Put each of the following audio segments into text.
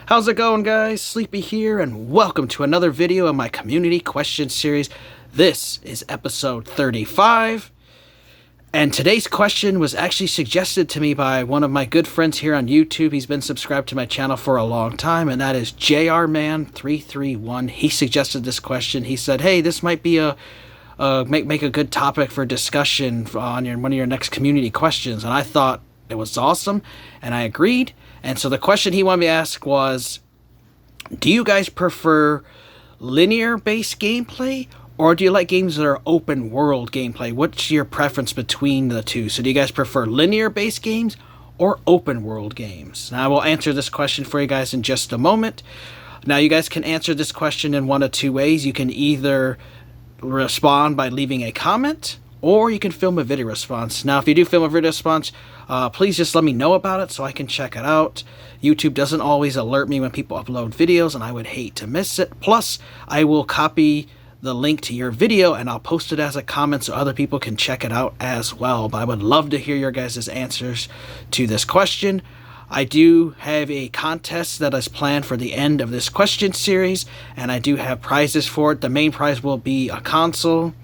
How's it going, guys? Sleepy here, and welcome to another video of my community question series. This is episode 35, and today's question was actually suggested to me by one of my good friends here on YouTube. He's been subscribed to my channel for a long time, and that is JRman331. He suggested this question. He said, hey, this might be make a good topic for discussion on one of your next community questions, and I thought it was awesome, and I agreed. And so the question he wanted me to ask was, do you guys prefer linear-based gameplay, or do you like games that are open-world gameplay? What's your preference between the two? So do you guys prefer linear-based games or open-world games? Now, I will answer this question for you guys in just a moment. Now, you guys can answer this question in one of two ways. You can either respond by leaving a comment, or you can film a video response. Now, if you do film a video response, please just let me know about it so I can check it out. YouTube doesn't always alert me when people upload videos, and I would hate to miss it. Plus, I will copy the link to your video, and I'll post it as a comment so other people can check it out as well. But I would love to hear your guys' answers to this question. I do have a contest that is planned for the end of this question series, and I do have prizes for it. The main prize will be a console.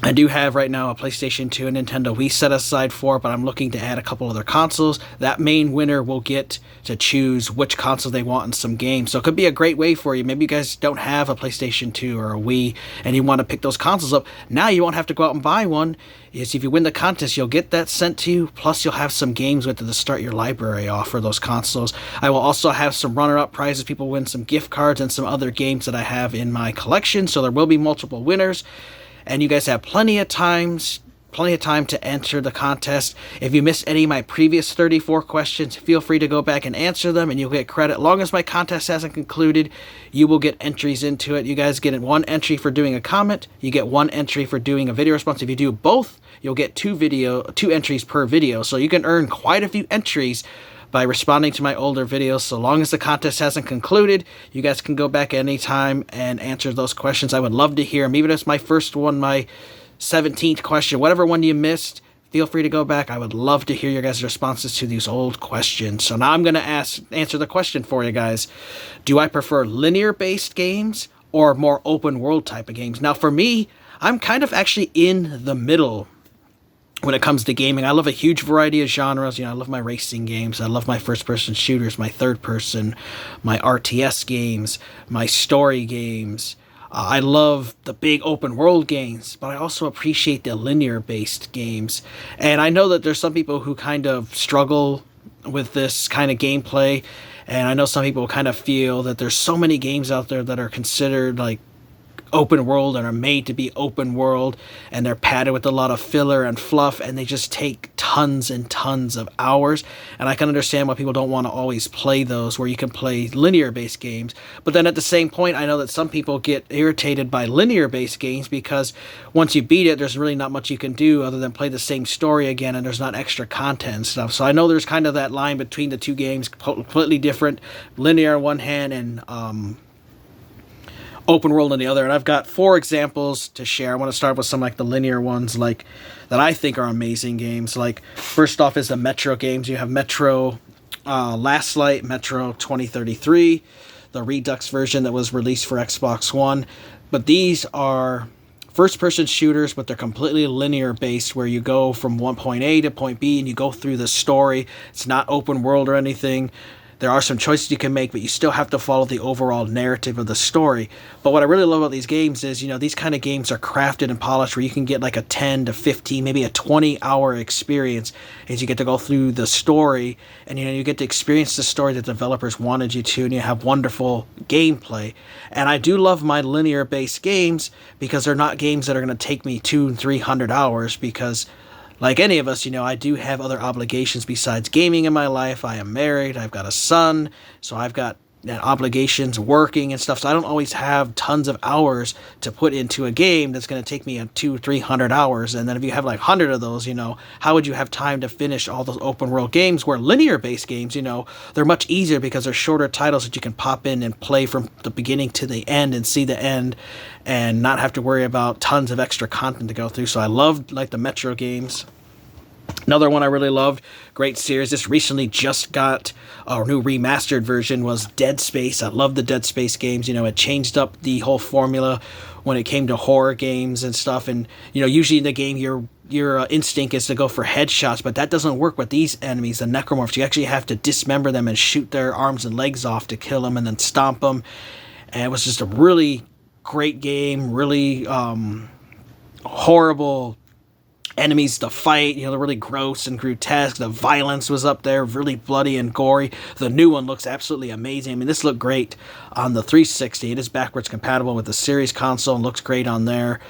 I do have right now a PlayStation 2 and Nintendo Wii set aside for it, but I'm looking to add a couple other consoles. That main winner will get to choose which console they want in some games. So it could be a great way for you. Maybe you guys don't have a PlayStation 2 or a Wii and you want to pick those consoles up. Now you won't have to go out and buy one. If you win the contest, you'll get that sent to you, plus you'll have some games with it to start your library off for those consoles. I will also have some runner-up prizes. People win some gift cards and some other games that I have in my collection, so there will be multiple winners. And you guys have plenty of time to enter the contest. If you missed any of my previous 34 questions, feel free to go back and answer them, and you'll get credit. As long as my contest hasn't concluded, you will get entries into it. You guys get one entry for doing a comment. You get one entry for doing a video response. If you do both, you'll get two entries per video. So you can earn quite a few entries by responding to my older videos. So long as the contest hasn't concluded, you guys can go back anytime and answer those questions. I would love to hear them. Even if it's my first one, my 17th question, whatever one you missed, feel free to go back. I would love to hear your guys' responses to these old questions. So now I'm going to answer the question for you guys. Do I prefer linear-based games or more open-world type of games? Now, for me, I'm kind of actually in the middle when it comes to gaming. I love a huge variety of genres. I love my racing games. I love my first-person shooters, my third-person, my RTS games, my story games. I love the big open-world games, but I also appreciate the linear-based games. And I know that there's some people who kind of struggle with this kind of gameplay, and I know some people kind of feel that there's so many games out there that are considered like open world and are made to be open world, and they're padded with a lot of filler and fluff, and they just take tons and tons of hours. And I can understand why people don't want to always play those, where you can play linear based games. But then at the same point, I know that some people get irritated by linear based games because once you beat it, there's really not much you can do other than play the same story again, and there's not extra content and stuff. So I know there's kind of that line between the two games, completely different, linear on one hand and open world on the other. And I've got 4 examples to share. I want to start with some like the linear ones, like that I think are amazing games. Like first off is the Metro games. You have Metro Last Light, Metro 2033, the Redux version that was released for Xbox One. But these are first-person shooters, but they're completely linear-based, where you go from point A to point B and you go through the story. It's not open world or anything. There are some choices you can make, but you still have to follow the overall narrative of the story. But what I really love about these games is, these kind of games are crafted and polished where you can get like a 10 to 15, maybe a 20-hour experience as you get to go through the story, and you get to experience the story that developers wanted you to, and you have wonderful gameplay. And I do love my linear-based games because they're not games that are going to take me 200 and 300 hours, because like any of us, I do have other obligations besides gaming in my life. I am married, I've got a son, so I've got obligations, working and stuff, so I don't always have tons of hours to put into a game that's going to take me 200-300 hours. And then if you have like 100 of those, how would you have time to finish all those open world games? Where linear based games, they're much easier because they're shorter titles that you can pop in and play from the beginning to the end and see the end and not have to worry about tons of extra content to go through. So I love like the Metro games. Another one I really loved, great series. This recently just got a new remastered version, was Dead Space. I love the Dead Space games. You know, it changed up the whole formula when it came to horror games and stuff. And, you know, usually in the game, your instinct is to go for headshots, but that doesn't work with these enemies, the necromorphs. You actually have to dismember them and shoot their arms and legs off to kill them and then stomp them. And it was just a really great game, really horrible enemies to fight. You know, they're really gross and grotesque. The violence was up there, really bloody and gory. The new one looks absolutely amazing. I mean, this looked great on the 360. It is backwards compatible with the series console and looks great on there.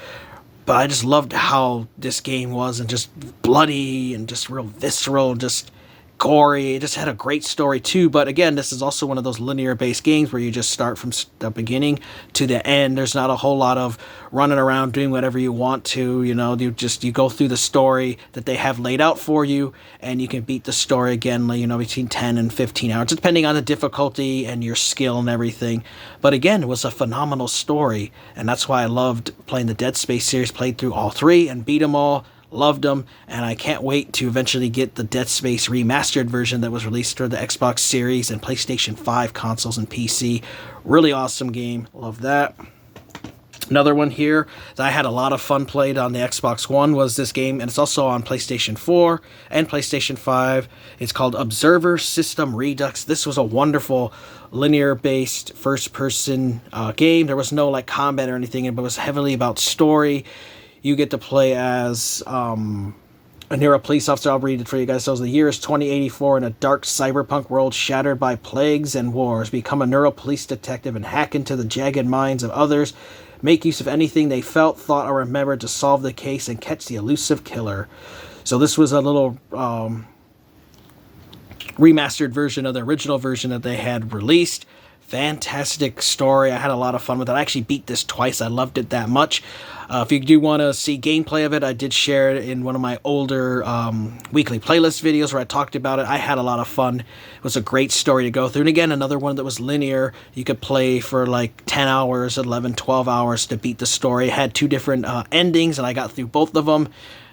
But I just loved how this game was, and just bloody and just real visceral, just gory. It just had a great story too. But again, this is also one of those linear based games where you just start from the beginning to the end. There's not a whole lot of running around doing whatever you want to. You know, you go through the story that they have laid out for you, and you can beat the story again, you know, between 10 and 15 hours, depending on the difficulty and your skill and everything. But again, it was a phenomenal story, and that's why I loved playing the Dead Space series. Played through all three and beat them all. Loved them, and I can't wait to eventually get the Dead Space remastered version that was released for the Xbox Series and PlayStation 5 consoles and PC. Really awesome game. Love that. Another one here that I had a lot of fun played on the Xbox One was this game, and it's also on PlayStation 4 and PlayStation 5. It's called Observer System Redux. This was a wonderful linear-based first-person game. There was no like combat or anything, but it was heavily about story. You get to play as a Nero police officer. I'll read it for you guys. So the year is 2084 in a dark cyberpunk world shattered by plagues and wars. Become a Nero police detective and hack into the jagged minds of others. Make use of anything they felt, thought, or remembered to solve the case and catch the elusive killer. So this was a little remastered version of the original version that they had released. Fantastic story. I had a lot of fun with it. I actually beat this twice. I loved it that much. If you do want to see gameplay of it, I did share it in one of my older weekly playlist videos where I talked about it. I had a lot of fun. It was a great story to go through. And again, another one that was linear. You could play for like 10 hours, 11, 12 hours to beat the story. It had two different endings, and I got through both of them.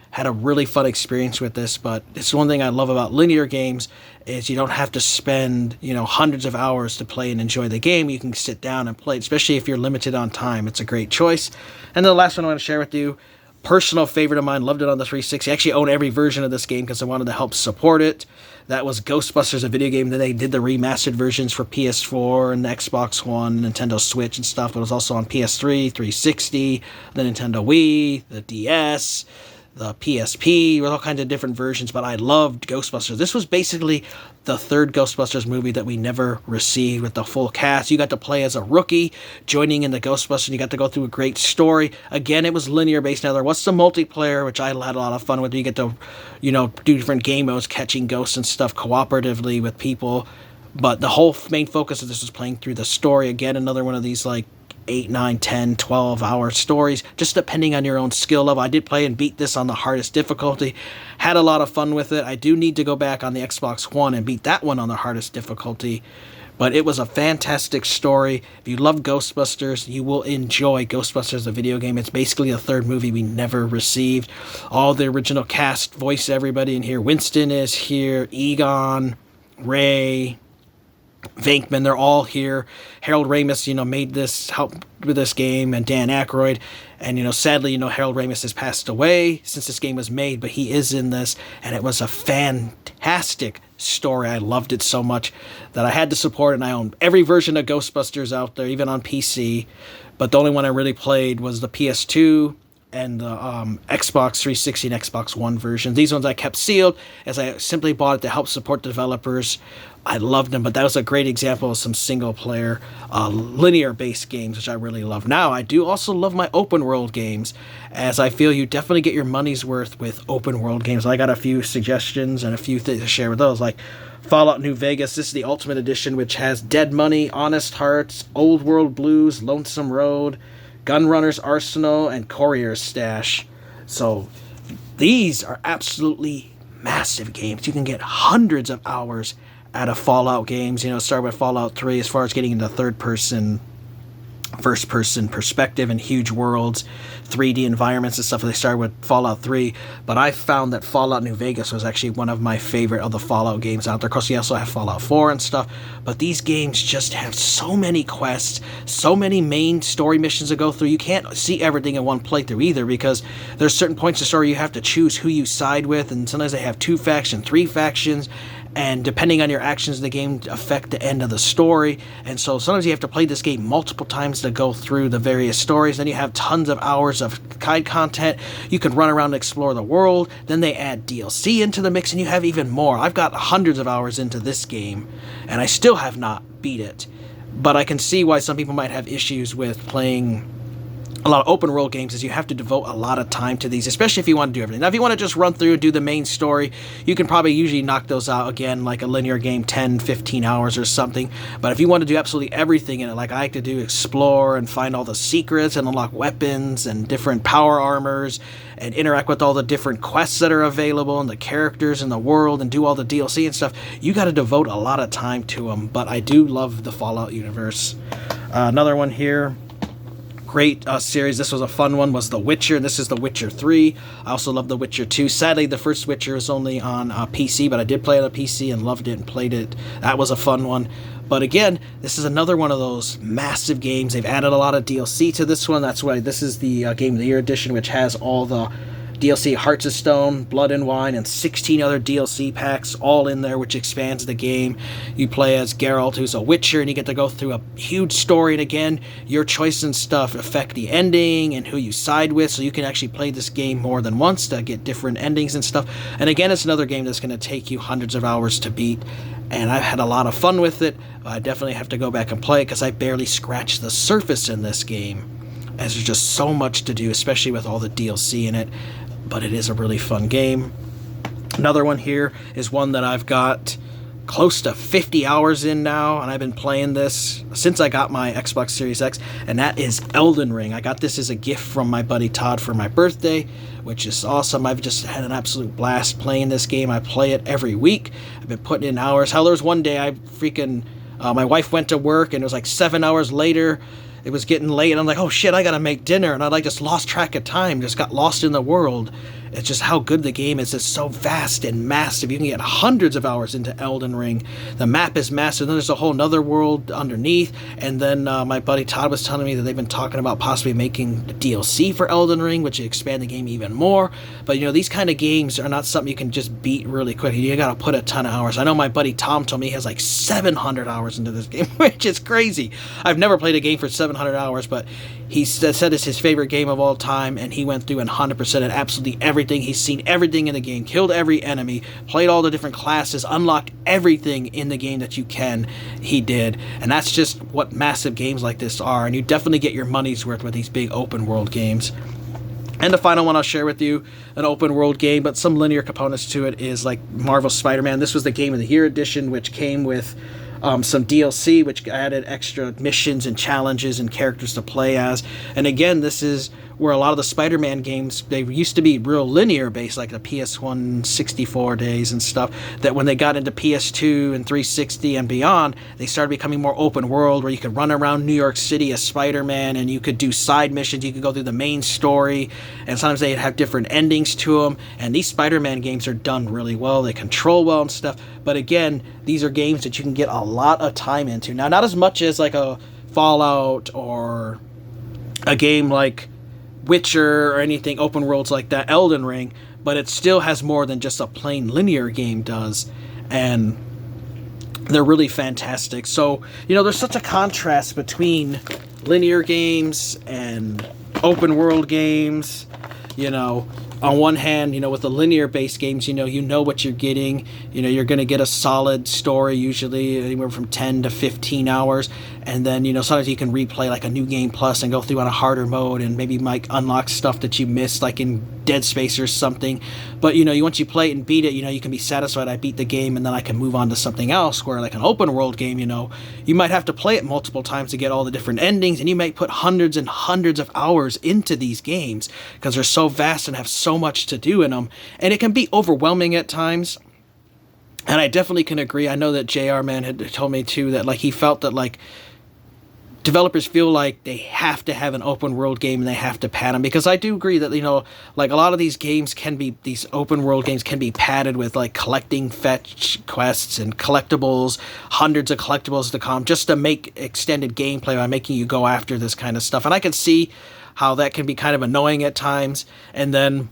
Had a really fun experience with this, but it's one thing I love about linear games is you don't have to spend, you know, hundreds of hours to play and enjoy the game. You can sit down and play it, especially if you're limited on time. It's a great choice. And the last one I want to share with you, personal favorite of mine, loved it on the 360. I actually own every version of this game because I wanted to help support it. That was Ghostbusters, a video game. Then they did the remastered versions for PS4 and the Xbox One, Nintendo Switch and stuff, but it was also on PS3, 360, the Nintendo Wii, the DS, the PSP, with all kinds of different versions, but I loved Ghostbusters. This was basically the third Ghostbusters movie that we never received with the full cast. You got to play as a rookie, joining in the Ghostbusters, and you got to go through a great story. Again, it was linear based. Now, there was some multiplayer, which I had a lot of fun with. You get to, you know, do different game modes, catching ghosts and stuff cooperatively with people, but the whole main focus of this was playing through the story. Again, another one of these, like, 8, 9, 10, 12-hour stories, just depending on your own skill level. I did play and beat this on the hardest difficulty. Had a lot of fun with it. I do need to go back on the Xbox One and beat that one on the hardest difficulty. But it was a fantastic story. If you love Ghostbusters, you will enjoy Ghostbusters, the video game. It's basically the third movie we never received. All the original cast voice everybody in here. Winston is here, Egon, Ray, Venkman, they're all here. Harold Ramis, you know, made this, help with this game, and Dan Aykroyd. And, you know, sadly, you know, Harold Ramis has passed away since this game was made, but he is in this, and it was a fantastic story. I loved it so much that I had to support it, and I own every version of Ghostbusters out there, even on PC. But the only one I really played was the PS2 and the Xbox 360 and Xbox One version. These ones I kept sealed, as I simply bought it to help support the developers. I loved them, but that was a great example of some single-player, linear-based games, which I really love. Now, I do also love my open-world games, as I feel you definitely get your money's worth with open-world games. I got a few suggestions and a few things to share with those, like Fallout New Vegas. This is the Ultimate Edition, which has Dead Money, Honest Hearts, Old World Blues, Lonesome Road, Gunrunner's Arsenal, and Courier's Stash. So these are absolutely massive games. You can get hundreds of hours out of Fallout games. You know, start with Fallout 3 as far as getting into third-person first-person perspective and huge worlds, 3D environments and stuff. They started with Fallout 3, but I found that Fallout New Vegas was actually one of my favorite of the Fallout games out there. Of course, you also have Fallout 4 and stuff, but these games just have so many quests, so many main story missions to go through. You can't see everything in one playthrough either, because there's certain points in the story you have to choose who you side with, and sometimes they have 2 factions, 3 factions, and depending on your actions in the game affect the end of the story. And so sometimes you have to play this game multiple times to go through the various stories. Then you have tons of hours of side content. You can run around and explore the world. Then they add DLC into the mix, and you have even more. I've got hundreds of hours into this game, and I still have not beat it. But I can see why some people might have issues with playing a lot of open world games, is you have to devote a lot of time to these, especially if you want to do everything. Now, if you want to just run through and do the main story, you can probably usually knock those out, again, like a linear game, 10, 15 hours or something. But if you want to do absolutely everything in it, like I like to do, explore and find all the secrets and unlock weapons and different power armors and interact with all the different quests that are available and the characters in the world and do all the DLC and stuff, you got to devote a lot of time to them. But I do love the Fallout universe. Another one here. Great series. This was a fun one, was The Witcher, and this is The Witcher 3. I also love The Witcher 2. Sadly, the first Witcher was only on PC, but I did play it on PC and loved it and played it. That was a fun one. But again, this is another one of those massive games. They've added a lot of DLC to this one. That's why this is the Game of the Year edition, which has all the DLC, Hearts of Stone, Blood and Wine, and 16 other DLC packs all in there, which expands the game. You play as Geralt, who's a Witcher, and you get to go through a huge story. And again, your choice and stuff affect the ending and who you side with, so you can actually play this game more than once to get different endings and stuff. And again, it's another game that's going to take you hundreds of hours to beat. And I've had a lot of fun with it. I definitely have to go back and play it, because I barely scratched the surface in this game, as there's just so much to do, especially with all the DLC in it. But it is a really fun game. Another one here is one that I've got close to 50 hours in now, and I've been playing this since I got my Xbox Series X, and that is Elden Ring. I got this as a gift from my buddy Todd for my birthday, which is awesome. I've just had an absolute blast playing this game. I play it every week. I've been putting in hours. Hell, there was one day my wife went to work, and it was like 7 hours later. It was getting late, and I'm like, oh shit, I gotta make dinner, and I just lost track of time, just got lost in the world. It's just how good the game is. It's so vast and massive. You can get hundreds of hours into Elden Ring. The map is massive. Then there's a whole nother world underneath. And then my buddy Todd was telling me that they've been talking about possibly making the DLC for Elden Ring, which would expand the game even more. But, these kind of games are not something you can just beat really quick. You got to put a ton of hours. I know my buddy Tom told me he has like 700 hours into this game, which is crazy. I've never played a game for 700 hours, but he said it's his favorite game of all time, and he went through and 100% at absolutely everything. He's seen everything in the game, killed every enemy, played all the different classes, unlocked everything in the game that you can. He did. And that's just what massive games like this are, and you definitely get your money's worth with these big open world games. And the final one I'll share with you, an open world game, but some linear components to it, is like Marvel's Spider-Man. This was the Game of the Year edition, which came with some DLC, which added extra missions and challenges and characters to play as. And again, this is where a lot of the Spider-Man games, they used to be real linear based, like the PS1 64 days and stuff, that when they got into PS2 and 360 and beyond, they started becoming more open world, where you could run around New York City as Spider-Man, and you could do side missions, you could go through the main story, and sometimes they'd have different endings to them. And these Spider-Man games are done really well, they control well and stuff, but again, these are games that you can get a lot of time into. Now, not as much as like a Fallout or a game like Witcher or anything open worlds like that, Elden Ring, but it still has more than just a plain linear game does, and they're really fantastic. So, there's such a contrast between linear games and open world games. On one hand, with the linear-based games, you know what you're getting. You're going to get a solid story, usually anywhere from 10 to 15 hours. And then, sometimes you can replay like a New Game Plus and go through on a harder mode and maybe might unlock stuff that you missed, like in Dead Space or something. But, once you play it and beat it, you can be satisfied. I beat the game and then I can move on to something else. Where like an open world game, you might have to play it multiple times to get all the different endings, and you might put hundreds and hundreds of hours into these games because they're so vast and have so much to do in them. And it can be overwhelming at times. And I definitely can agree. I know that JR Man had told me too that like he felt that like developers feel like they have to have an open world game and they have to pad them, because I do agree that, you know, like a lot of these games can be, these open world games can be padded with like collecting fetch quests and collectibles, hundreds of collectibles to come, just to make extended gameplay by making you go after this kind of stuff. And I can see how that can be kind of annoying at times. And then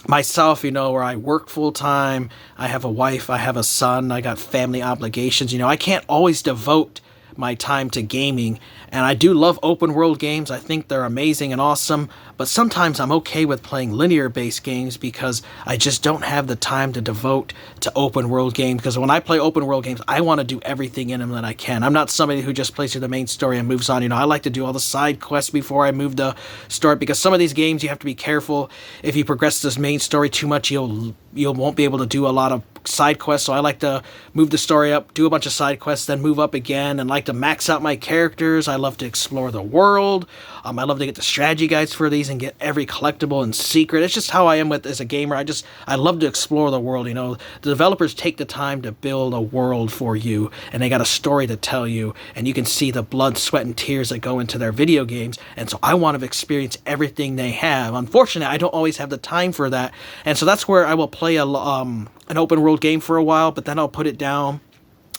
myself, you know, where I work full time, I have a wife, I have a son, I got family obligations, you know, I can't always devote my time to gaming. And I do love open world games. I think they're amazing and awesome, but sometimes I'm okay with playing linear based games because I just don't have the time to devote to open world games. Because when I play open world games, I want to do everything in them that I can. I'm not somebody who just plays through the main story and moves on. You know, I like to do all the side quests before I move the story, because some of these games you have to be careful. If you progress this main story too much, you won't be able to do a lot of side quests. So I like to move the story up, do a bunch of side quests, then move up again, and like to max out my characters. I love to explore the world. I love to get the strategy guides for these and get every collectible and secret. It's just how I am as a gamer. I love to explore the world. You know, the developers take the time to build a world for you, and they got a story to tell you, and you can see the blood, sweat, and tears that go into their video games. And so I want to experience everything they have. Unfortunately, I don't always have the time for that, and so that's where I will play an open world game for a while, but then I'll put it down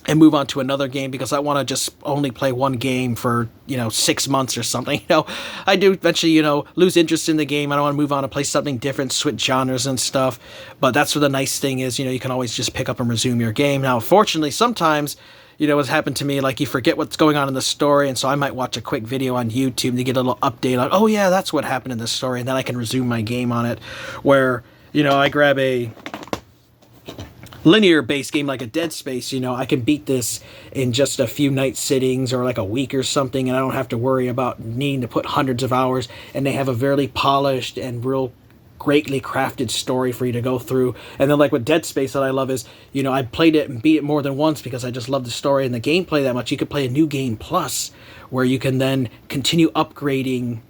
and move on to another game, because I want to just only play one game for, you know, 6 months or something. You know, I do eventually, you know, lose interest in the game. I don't want to move on and play something different, switch genres and stuff. But that's what the nice thing is, you know, you can always just pick up and resume your game. Now, fortunately, sometimes, you know, what's happened to me, like you forget what's going on in the story, and so I might watch a quick video on YouTube to get a little update, like, oh yeah, that's what happened in this story, and then I can resume my game on it. Where, you know, I grab a linear based game like a Dead Space, you know, I can beat this in just a few night sittings or like a week or something, and I don't have to worry about needing to put hundreds of hours. And they have a very polished and real greatly crafted story for you to go through. And then like with Dead Space, that I love is, you know, I played it and beat it more than once because I just love the story and the gameplay that much. You could play a new game plus, where you can then continue upgrading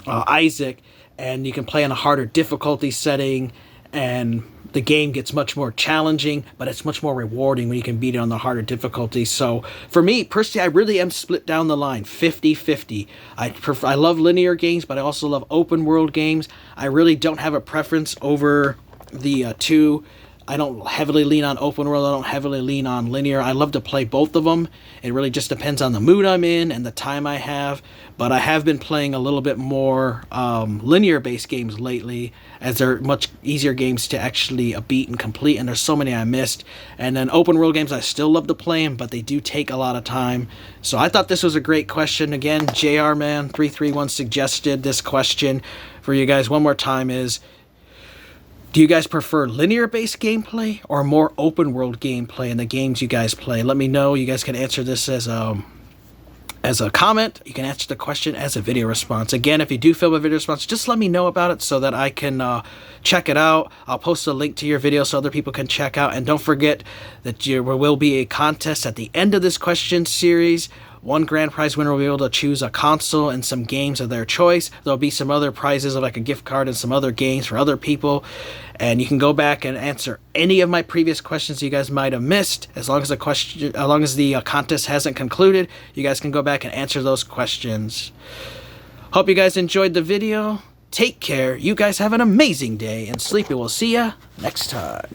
Isaac, and you can play on a harder difficulty setting, and the game gets much more challenging, but it's much more rewarding when you can beat it on the harder difficulty. So for me personally, I really am split down the line 50-50. I love linear games, but I also love open world games. I really don't have a preference over the two. I don't heavily lean on open world. I don't heavily lean on linear. I love to play both of them. It really just depends on the mood I'm in and the time I have. But I have been playing a little bit more linear-based games lately, as they're much easier games to actually beat and complete, and there's so many I missed. And then open world games, I still love to play them, but they do take a lot of time. So I thought this was a great question. Again, JRman331 suggested this question for you guys one more time is, do you guys prefer linear-based gameplay or more open-world gameplay in the games you guys play? Let me know. You guys can answer this as a comment. You can answer the question as a video response. Again, if you do film a video response, just let me know about it so that I can check it out. I'll post a link to your video so other people can check out. And don't forget that there will be a contest at the end of this question series. One grand prize winner will be able to choose a console and some games of their choice. There'll be some other prizes like a gift card and some other games for other people. And you can go back and answer any of my previous questions you guys might have missed. As long as the contest hasn't concluded, you guys can go back and answer those questions. Hope you guys enjoyed the video. Take care. You guys have an amazing day, and Sleepy will see ya next time.